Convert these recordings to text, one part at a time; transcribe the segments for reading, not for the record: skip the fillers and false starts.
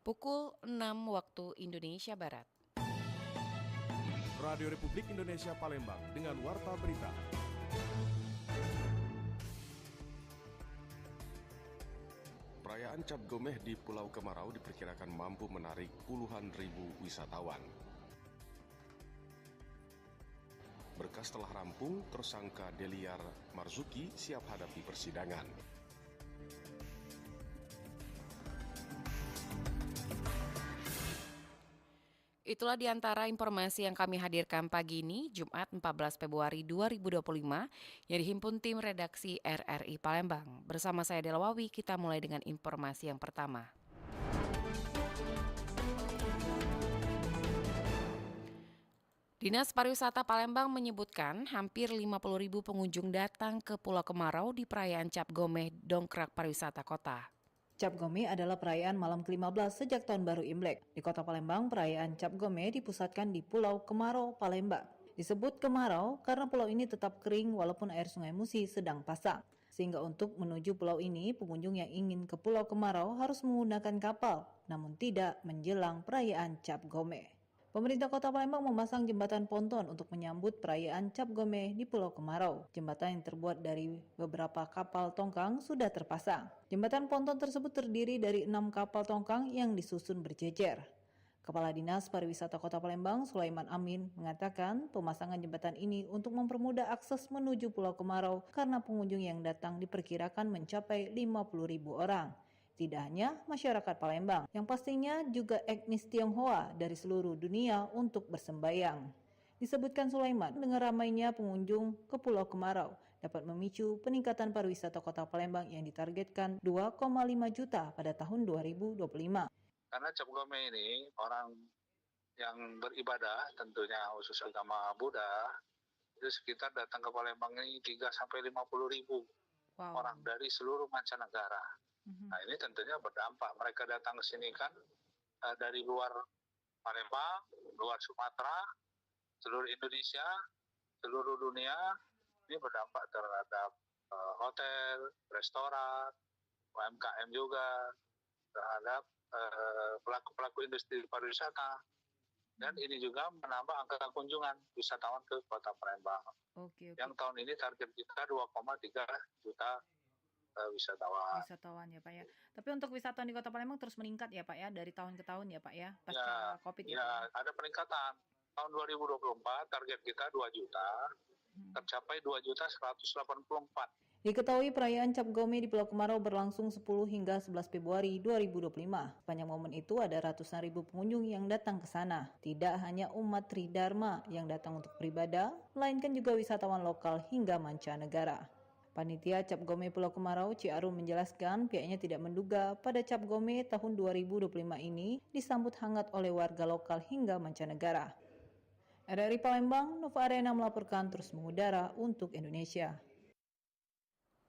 pukul 6 waktu Indonesia Barat. Radio Republik Indonesia Palembang dengan Warta Berita. Perayaan Cap Gomeh di Pulau Kemarau diperkirakan mampu menarik puluhan ribu wisatawan. Berkas telah rampung, tersangka Deliar Marzuki siap hadapi persidangan. Itulah di antara informasi yang kami hadirkan pagi ini, Jumat 14 Februari 2025, yang dihimpun tim redaksi RRI Palembang. Bersama saya Dela Wawi, kita mulai dengan informasi yang pertama. Dinas Pariwisata Palembang menyebutkan hampir 50.000 pengunjung datang ke Pulau Kemarau di perayaan Cap Gomeh dongkrak pariwisata kota. Cap Gomeh adalah perayaan malam ke-15 sejak Tahun Baru Imlek. Di Kota Palembang, perayaan Cap Gomeh dipusatkan di Pulau Kemarau, Palembang. Disebut Kemarau karena pulau ini tetap kering walaupun air Sungai Musi sedang pasang. Sehingga untuk menuju pulau ini, pengunjung yang ingin ke Pulau Kemarau harus menggunakan kapal, namun tidak menjelang perayaan Cap Gomeh. Pemerintah Kota Palembang memasang jembatan ponton untuk menyambut perayaan Cap Gomeh di Pulau Kemarau. Jembatan yang terbuat dari beberapa kapal tongkang sudah terpasang. Jembatan ponton tersebut terdiri dari 6 kapal tongkang yang disusun berjejer. Kepala Dinas Pariwisata Kota Palembang, Sulaiman Amin, mengatakan pemasangan jembatan ini untuk mempermudah akses menuju Pulau Kemarau karena pengunjung yang datang diperkirakan mencapai 50.000 orang. Tidak hanya masyarakat Palembang, yang pastinya juga etnis Tionghoa dari seluruh dunia untuk bersembayang. Disebutkan Sulaiman, dengan ramainya pengunjung ke Pulau Kemarau dapat memicu peningkatan pariwisata Kota Palembang yang ditargetkan 2,5 juta pada tahun 2025. Karena Cap Gomeh ini orang yang beribadah, tentunya khusus agama Buddha, itu sekitar datang ke Palembang ini 3-50 ribu orang dari seluruh mancanegara. Nah ini tentunya berdampak. Mereka datang ke sini kan dari luar Palembang, luar Sumatera, seluruh Indonesia, seluruh dunia. Ini berdampak terhadap hotel, restoran, UMKM juga, terhadap pelaku-pelaku industri pariwisata. Dan ini juga menambah angka kunjungan wisatawan ke Kota Palembang. Oke. Yang tahun ini target kita 2,3 juta wisatawan ya Pak ya. Tapi untuk wisatawan di Kota Palembang terus meningkat ya Pak ya, dari tahun ke tahun ya Pak ya, pasca COVID gitu. Ya, ada peningkatan. Tahun 2024 target kita 2 juta, tercapai 2.184. Diketahui perayaan Cap Gomeh di Pulau Kemarau berlangsung 10 hingga 11 Februari 2025. Sepanjang momen itu ada ratusan ribu pengunjung yang datang ke sana. Tidak hanya umat Tridharma yang datang untuk beribadah, melainkan juga wisatawan lokal hingga mancanegara. Panitia Cap Gomeh Pulau Kemarau Ciarum menjelaskan pihaknya tidak menduga pada Cap Gomeh tahun 2025 ini disambut hangat oleh warga lokal hingga mancanegara. RRI Palembang, Nova Arena melaporkan terus mengudara untuk Indonesia.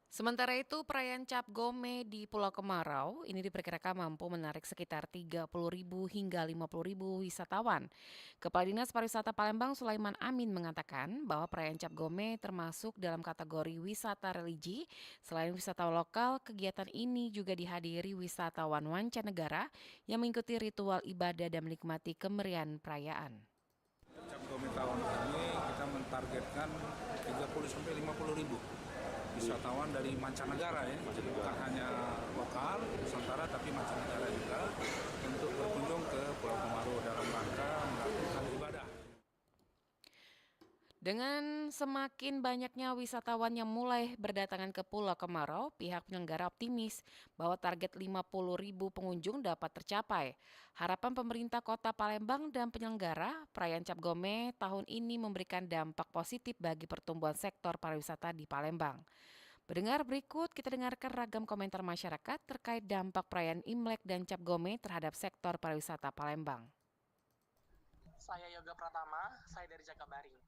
Sementara itu, perayaan Cap Gomeh di Pulau Kemarau ini diperkirakan mampu menarik sekitar 30.000 hingga 50.000 wisatawan. Kepala Dinas Pariwisata Palembang Sulaiman Amin mengatakan bahwa perayaan Cap Gomeh termasuk dalam kategori wisata religi. Selain wisatawan lokal, kegiatan ini juga dihadiri wisatawan mancanegara yang mengikuti ritual ibadah dan menikmati kemeriahan perayaan. Cap Gomeh tahun ini kita mentargetkan 30-50.000 wisatawan dari mancanegara ya, bukan hanya lokal, Nusantara, tapi mancanegara juga untuk berkunjung ke Pulau Kemarau dalam rangka melakukan ibadah. Dengan semakin banyaknya wisatawan yang mulai berdatangan ke Pulau Kemarau, pihak penyelenggara optimis bahwa target 50.000 pengunjung dapat tercapai. Harapan pemerintah Kota Palembang dan penyelenggara perayaan Cap Gomeh tahun ini memberikan dampak positif bagi pertumbuhan sektor pariwisata di Palembang. Pendengar, berikut kita dengarkan ragam komentar masyarakat terkait dampak perayaan Imlek dan Cap Gomeh terhadap sektor pariwisata Palembang. Saya Yoga Pratama, saya dari Jakabaring.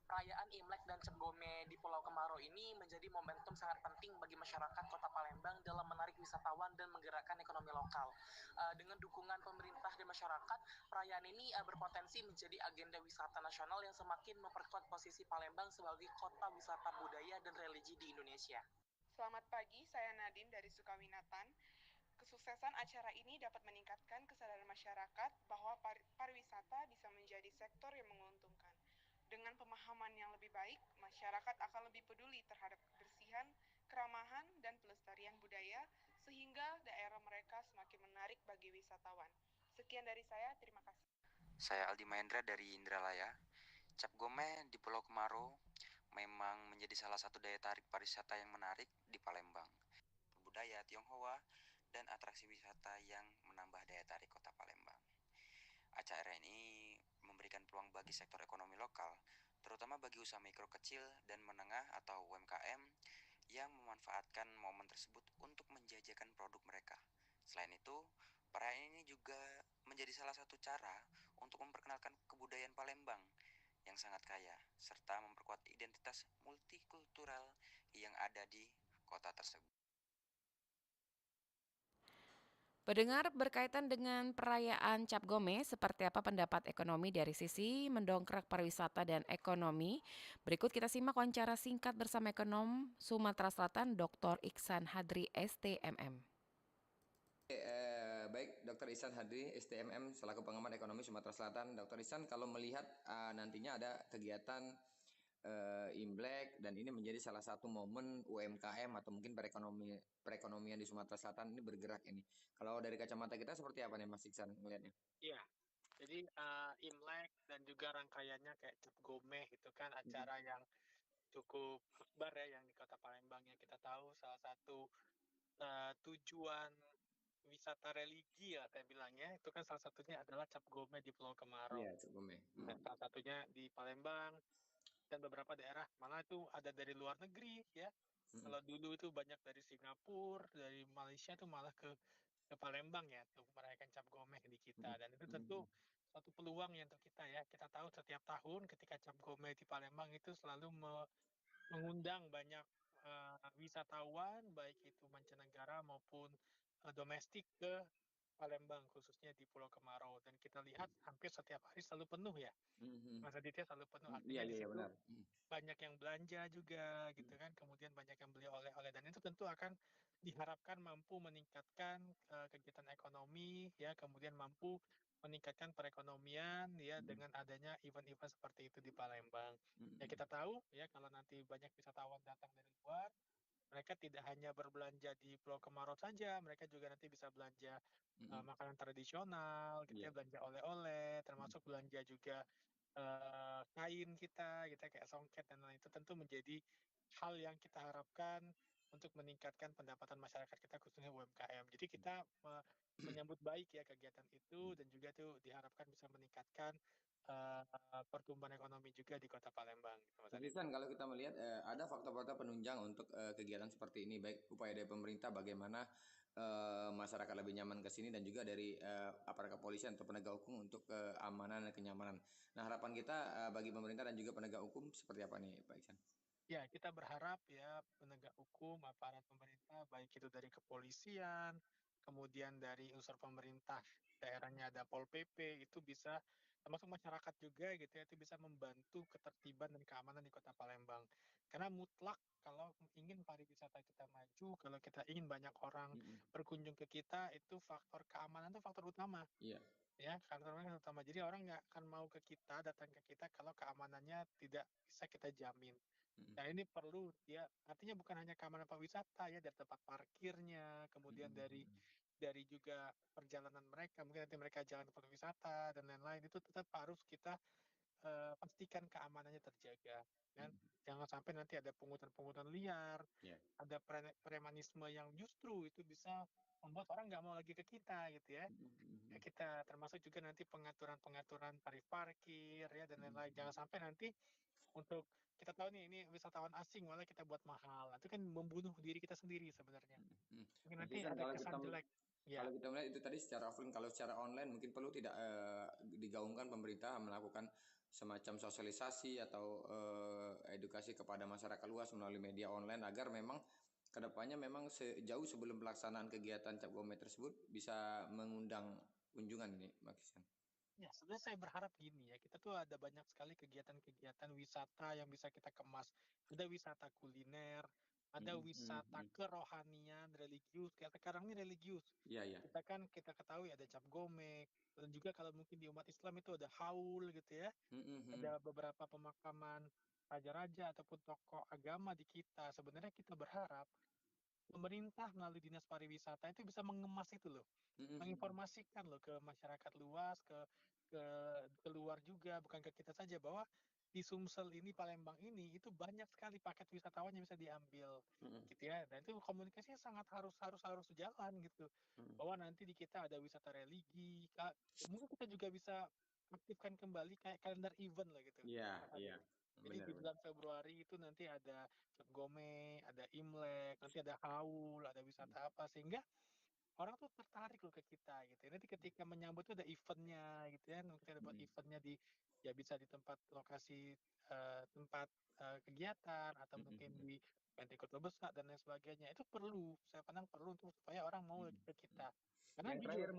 Perayaan Imlek dan Cap Gomeh di Pulau Kemarau ini menjadi momentum sangat penting bagi masyarakat Kota Palembang dalam menarik wisatawan dan menggerakkan ekonomi lokal. Dengan dukungan pemerintah dan masyarakat, perayaan ini berpotensi menjadi agenda wisata nasional yang semakin memperkuat posisi Palembang sebagai kota wisata budaya dan religi di Indonesia. Selamat pagi, saya Nadine dari Sukawinatan. Kesuksesan acara ini dapat meningkatkan kesadaran masyarakat bahwa pariwisata bisa menjadi sektor yang menguntungkan. Dengan pemahaman yang lebih baik, masyarakat akan lebih peduli terhadap kebersihan, keramahan, dan pelestarian budaya, sehingga daerah mereka semakin menarik bagi wisatawan. Sekian dari saya, terima kasih. Saya Aldi Mahendra dari Indralaya. Cap Gomeh di Pulau Kemaro memang menjadi salah satu daya tarik pariwisata yang menarik di Palembang. Budaya Tionghoa dan atraksi wisata yang menambah daya tarik kota Palembang. Acara ini memberikan peluang bagi sektor ekonomi lokal, terutama bagi usaha mikro kecil dan menengah atau UMKM yang memanfaatkan momen tersebut untuk menjajakan produk mereka. Selain itu, perayaan ini juga menjadi salah satu cara untuk memperkenalkan kebudayaan Palembang yang sangat kaya, serta memperkuat identitas multikultural yang ada di kota tersebut. Pendengar, berkaitan dengan perayaan Cap Gome, seperti apa pendapat ekonomi dari sisi mendongkrak pariwisata dan ekonomi? Berikut kita simak wawancara singkat bersama ekonom Sumatera Selatan, Dr. Iksan Hadri, STMM. Baik, Dr. Ihsan Hadri, STMM, selaku pengamat ekonomi Sumatera Selatan. Dr. Ihsan, kalau melihat nantinya ada kegiatan Imlek dan ini menjadi salah satu momen UMKM atau mungkin perekonomian di Sumatera Selatan ini bergerak ini. Kalau dari kacamata kita seperti apa nih Mas Iksan melihatnya? Iya, jadi Imlek dan juga rangkaiannya kayak Cap Gomeh itu kan acara yang cukup akbar ya yang di Kota Palembang yang kita tahu salah satu tujuan wisata religi ya saya bilangnya itu kan salah satunya adalah Cap Gomeh di Pulau Kemarau. Iya, cukup. Dan salah satunya di Palembang dan beberapa daerah malah itu ada dari luar negeri ya. Kalau dulu itu banyak dari Singapura, dari Malaysia tuh malah ke Palembang ya untuk merayakan Cap Gomeh di kita dan itu tentu suatu peluang ya untuk kita ya. Kita tahu setiap tahun ketika Cap Gomeh di Palembang itu selalu mengundang banyak wisatawan baik itu mancanegara maupun domestik ke Palembang khususnya di Pulau Kemarau dan kita lihat hampir setiap hari selalu penuh ya. Masa Aditya selalu penuh Iya, artinya di iya situ benar. banyak yang belanja juga gitu kan kemudian banyak yang beli oleh-oleh dan itu tentu akan diharapkan mampu meningkatkan kegiatan ekonomi ya kemudian mampu meningkatkan perekonomian ya dengan adanya event-event seperti itu di Palembang. Ya kita tahu ya kalau nanti banyak wisatawan datang dari luar mereka tidak hanya berbelanja di Pulau Kemarau saja, mereka juga nanti bisa belanja makanan tradisional, gitu ya, Iya. belanja oleh-oleh, termasuk belanja juga kain kita, gitu ya, kayak songket dan lain itu tentu menjadi hal yang kita harapkan untuk meningkatkan pendapatan masyarakat kita khususnya UMKM. Jadi kita menyambut baik ya kegiatan itu dan juga itu diharapkan bisa meningkatkan pertumbuhan ekonomi juga di Kota Palembang. Gitu, Mas Mas Adit. Ihsan, kalau kita melihat ada faktor-faktor penunjang untuk kegiatan seperti ini, baik upaya dari pemerintah bagaimana masyarakat lebih nyaman ke sini dan juga dari aparat kepolisian atau penegak hukum untuk keamanan dan kenyamanan. Nah, harapan kita bagi pemerintah dan juga penegak hukum seperti apa nih, Pak Ihsan? Ya, kita berharap ya penegak hukum, aparat pemerintah, baik itu dari kepolisian, kemudian dari unsur pemerintah daerahnya ada Pol PP, itu bisa termasuk masyarakat juga gitu ya, itu bisa membantu ketertiban dan keamanan di Kota Palembang. Karena mutlak kalau ingin pariwisata kita maju, kalau kita ingin banyak orang berkunjung ke kita, itu faktor keamanan itu faktor utama. Iya. Ya, faktor utama. Jadi orang nggak akan mau ke kita, datang ke kita kalau keamanannya tidak bisa kita jamin. Nah ini perlu ya artinya bukan hanya keamanan pariwisata ya dari tempat parkirnya, kemudian dari juga perjalanan mereka, mungkin nanti mereka jalan ke tempat wisata dan lain-lain itu tetap harus kita pastikan keamanannya terjaga. Dan jangan sampai nanti ada pungutan-pungutan liar, Iya. ada premanisme yang justru itu bisa membuat orang nggak mau lagi ke kita gitu ya. Ya kita termasuk juga nanti pengaturan-pengaturan tarif parkir ya dan lain-lain. Jangan sampai nanti untuk kita tahu nih ini wisatawan asing malah kita buat mahal. Itu kan membunuh diri kita sendiri sebenarnya. Mungkin Mas nanti Ihsan, ada kesan jelek. Ya, kalau kita melihat itu tadi secara offline, kalau secara online mungkin perlu tidak digaungkan pemerintah melakukan semacam sosialisasi atau edukasi kepada masyarakat luas melalui media online agar memang kedepannya memang sejauh sebelum pelaksanaan kegiatan Cap Gome tersebut bisa mengundang kunjungan ini, Mas Ihsan. ya sebenarnya saya berharap gini ya, kita tuh ada banyak sekali kegiatan-kegiatan wisata yang bisa kita kemas. Ada wisata kuliner, ada wisata kerohanian, religius. Kayak sekarang ini religius. Iya, iya. Kita ketahui ada cap gome, dan juga kalau mungkin di umat Islam itu ada haul gitu ya. Ada beberapa pemakaman raja-raja ataupun tokoh agama di kita. Sebenarnya kita berharap pemerintah melalui dinas pariwisata itu bisa mengemas itu loh, menginformasikan loh ke masyarakat luas, ke keluar juga, bukan ke kita saja, bahwa di Sumsel ini, Palembang ini, itu banyak sekali paket wisatawan yang bisa diambil, gitu ya. Dan itu komunikasinya sangat harus sejalan gitu, bahwa nanti di kita ada wisata religi, mungkin kita juga bisa aktifkan kembali kayak kalender event lah gitu. Iya, Mas iya. Ade. Jadi Benar, di benar. bulan Februari itu nanti ada Cap Gome, ada Imlek, nanti ada Haul, ada wisata apa, sehingga orang tuh tertarik loh ke kita gitu. Nanti ketika menyambut tuh ada eventnya gitu ya. Nanti ada buat eventnya di, ya bisa di tempat lokasi, tempat kegiatan, atau mungkin di Pantai Kota Besar dan lain sebagainya. Itu perlu, saya pandang perlu untuk supaya orang mau lagi ke kita. Karena Yang jujur,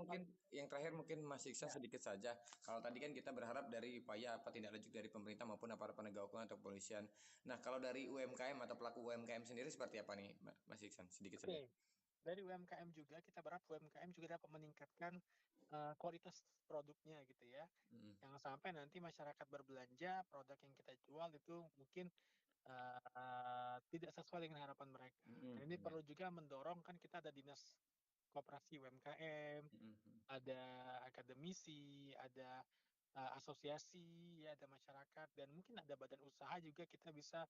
terakhir mungkin Mas Iksan ya, sedikit saja. Kalau tadi kan kita berharap dari upaya apa tindak lanjut dari pemerintah maupun aparat penegak hukum atau kepolisian. Nah, kalau dari UMKM atau pelaku UMKM sendiri seperti apa nih, Mas Iksan? Sedikit saja. oke. Dari UMKM juga kita berharap UMKM juga dapat meningkatkan kualitas produknya gitu ya. Jangan sampai nanti masyarakat berbelanja produk yang kita jual itu mungkin tidak sesuai dengan harapan mereka. Dan ini perlu juga mendorong, kan kita ada dinas koperasi UMKM, ada akademisi, ada asosiasi, ya ada masyarakat, dan mungkin ada badan usaha juga, kita bisa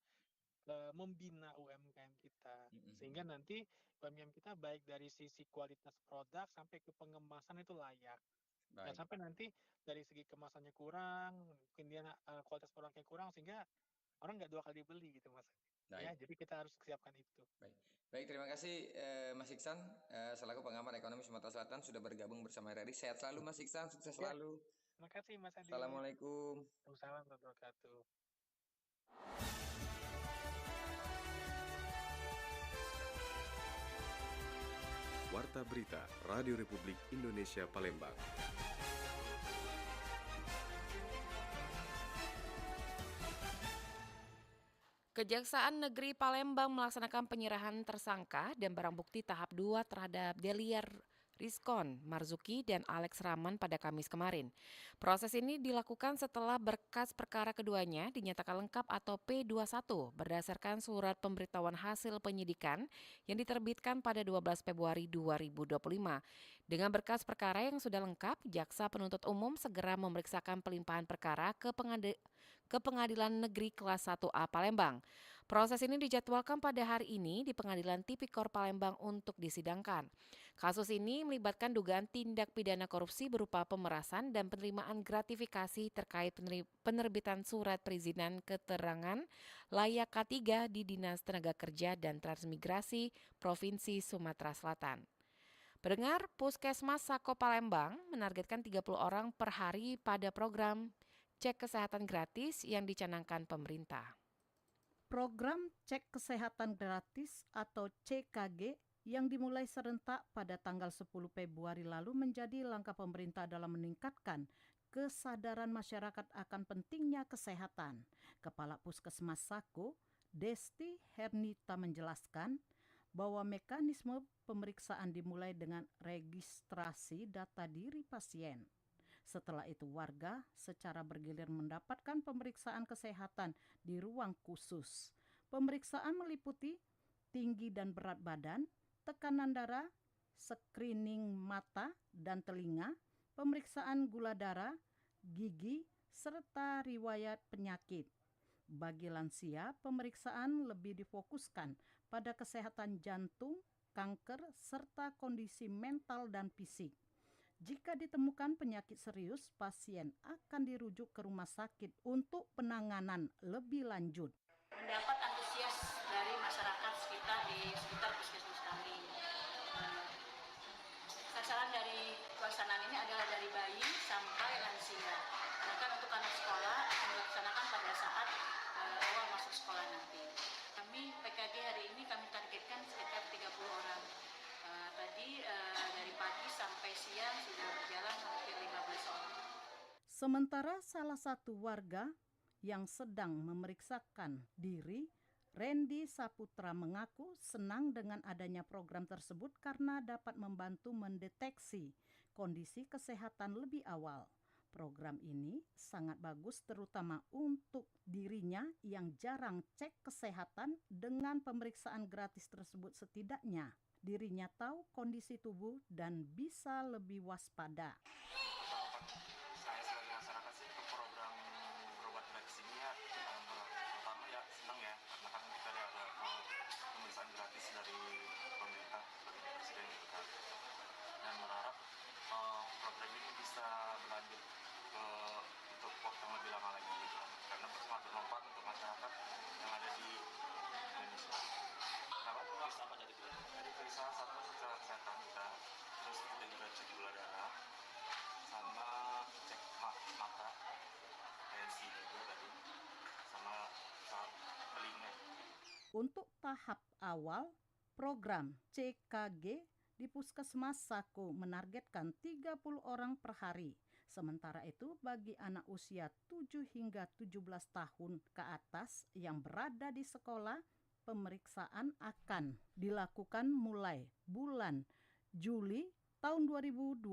membina UMKM kita, sehingga nanti UMKM kita baik dari sisi kualitas produk sampai ke pengemasan itu layak. Dan Baik. sampai nanti dari segi kemasannya kurang, mungkin dia kualitas produknya kurang, sehingga orang nggak dua kali beli gitu Mas. Ya, Baik. jadi kita harus siapkan itu. Baik. Baik, terima kasih Mas Iksan selaku pengamat ekonomi Sumatera Selatan sudah bergabung bersama RRI. Sehat selalu Mas Iksan, sukses Ya, selalu. terima kasih Mas Adi. Assalamualaikum. Waalaikumsalam warahmatullahi wabarakatuh. Warta Berita Radio Republik Indonesia Palembang. Kejaksaan Negeri Palembang melaksanakan penyerahan tersangka dan barang bukti tahap 2 terhadap Deliar Rizkon, Marzuki, dan Alex Rahman pada Kamis kemarin. Proses ini dilakukan setelah berkas perkara keduanya dinyatakan lengkap atau P21 berdasarkan surat pemberitahuan hasil penyidikan yang diterbitkan pada 12 Februari 2025. Dengan berkas perkara yang sudah lengkap, Jaksa Penuntut Umum segera memeriksakan pelimpahan perkara ke Pengadilan Negeri Kelas 1A Palembang. Proses ini dijadwalkan pada hari ini di Pengadilan Tipikor Palembang untuk disidangkan. Kasus ini melibatkan dugaan tindak pidana korupsi berupa pemerasan dan penerimaan gratifikasi terkait penerbitan surat perizinan keterangan layak K3 di Dinas Tenaga Kerja dan Transmigrasi Provinsi Sumatera Selatan. Pendengar, Puskesmas Sako Palembang menargetkan 30 orang per hari pada program cek kesehatan gratis yang dicanangkan pemerintah. Program cek kesehatan gratis atau CKG yang dimulai serentak pada tanggal 10 Februari lalu menjadi langkah pemerintah dalam meningkatkan kesadaran masyarakat akan pentingnya kesehatan. Kepala Puskesmas Sako, Desti Hernita menjelaskan bahwa mekanisme pemeriksaan dimulai dengan registrasi data diri pasien. Setelah itu warga secara bergilir mendapatkan pemeriksaan kesehatan di ruang khusus. Pemeriksaan meliputi tinggi dan berat badan, tekanan darah, screening mata dan telinga, pemeriksaan gula darah, gigi, serta riwayat penyakit. Bagi lansia, pemeriksaan lebih difokuskan pada kesehatan jantung, kanker, serta kondisi mental dan fisik. Jika ditemukan penyakit serius, pasien akan dirujuk ke rumah sakit untuk penanganan lebih lanjut. Mendapat antusias dari masyarakat sekitar puskesmas kami. Sasaran dari pelaksanaan ini adalah dari bayi sampai lansia. Sedangkan untuk anak sekolah akan dilaksanakan pada saat awal masuk sekolah nanti. Kami PKG hari ini kami targetkan sekitar 30 orang. Tadi dari pagi sampai siang sudah berjalan hampir 15 orang. Sementara salah satu warga yang sedang memeriksakan diri, Randy Saputra mengaku senang dengan adanya program tersebut karena dapat membantu mendeteksi kondisi kesehatan lebih awal. Program ini sangat bagus terutama untuk dirinya yang jarang cek kesehatan. Dengan pemeriksaan gratis tersebut setidaknya dirinya tahu kondisi tubuh dan bisa lebih waspada. Saya sebagai masyarakat sih untuk program berobat gratis ini ya pertama ya senang ya karena kan kita ada pemeriksaan gratis dari pemerintah dari presiden gitu kan, dan berharap program ini bisa berlanjut untuk waktu yang lebih lama lagi gitu karena sangat bermanfaat untuk masyarakat yang ada di Indonesia. Kenapa? Periksa apa tadi? Jadi periksa satu secara kesehatan kita, terus kita juga cek gula darah, sama cek mata, tensi juga tadi, sama telinga. Untuk tahap awal, program CKG di Puskesmas Sako menargetkan 30 orang per hari. Sementara itu bagi anak usia 7 hingga 17 tahun ke atas yang berada di sekolah, pemeriksaan akan dilakukan mulai bulan Juli tahun 2025.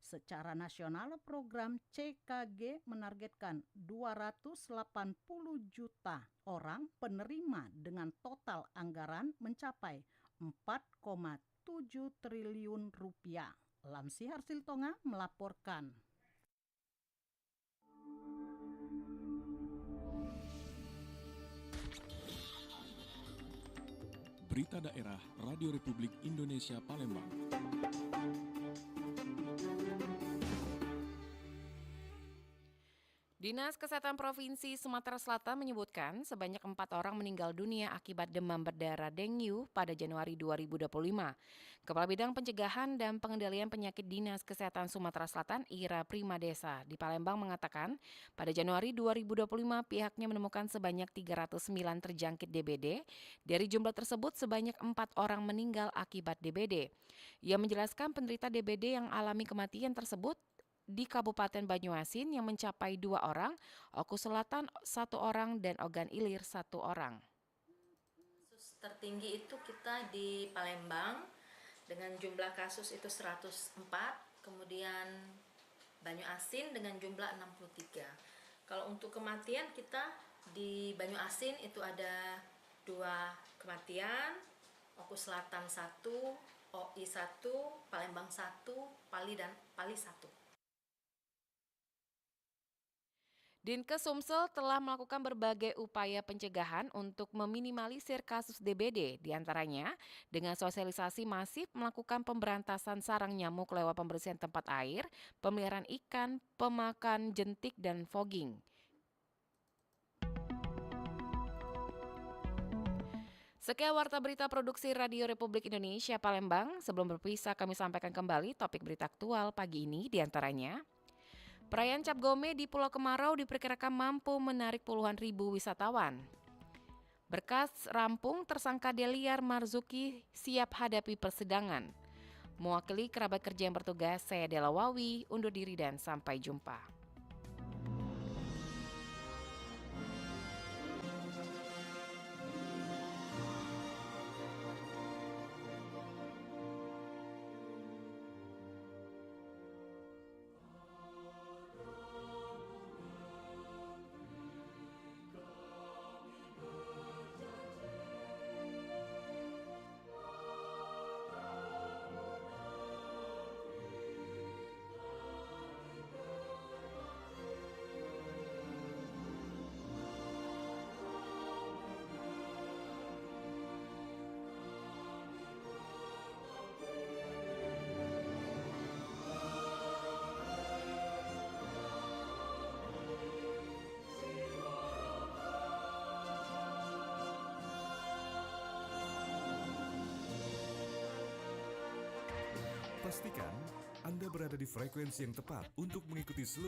Secara nasional, program CKG menargetkan 280 juta orang penerima dengan total anggaran mencapai 4,7 triliun rupiah. Lamsi Harsiltonga melaporkan. Berita Daerah Radio Republik Indonesia Palembang. Dinas Kesehatan Provinsi Sumatera Selatan menyebutkan sebanyak 4 orang meninggal dunia akibat demam berdarah dengue pada Januari 2025. Kepala Bidang Pencegahan dan Pengendalian Penyakit Dinas Kesehatan Sumatera Selatan Ira Primadesa di Palembang mengatakan pada Januari 2025 pihaknya menemukan sebanyak 309 terjangkit DBD. Dari jumlah tersebut sebanyak 4 orang meninggal akibat DBD. Ia menjelaskan penderita DBD yang alami kematian tersebut di Kabupaten Banyuasin yang mencapai 2 orang, Oku Selatan 1 orang, dan Ogan Ilir 1 orang. Kasus tertinggi itu kita di Palembang dengan jumlah kasus itu 104, kemudian Banyuasin dengan jumlah 63. Kalau untuk kematian kita di Banyuasin itu ada 2 kematian, Oku Selatan 1, OI 1, Palembang 1, Pali 1. Dinkes Sumsel telah melakukan berbagai upaya pencegahan untuk meminimalisir kasus DBD, diantaranya dengan sosialisasi masif melakukan pemberantasan sarang nyamuk lewat pembersihan tempat air, pemeliharaan ikan, pemakan jentik, dan fogging. Sekian warta berita produksi Radio Republik Indonesia Palembang. Sebelum berpisah kami sampaikan kembali topik berita aktual pagi ini, diantaranya perayaan Cap Gome di Pulau Kemarau diperkirakan mampu menarik puluhan ribu wisatawan. Berkas rampung tersangka Deliar Marzuki siap hadapi persidangan. Mewakili kerabat kerja yang bertugas, saya Dela Wawi, undur diri dan sampai jumpa. Pastikan Anda berada di frekuensi yang tepat untuk mengikuti seluruh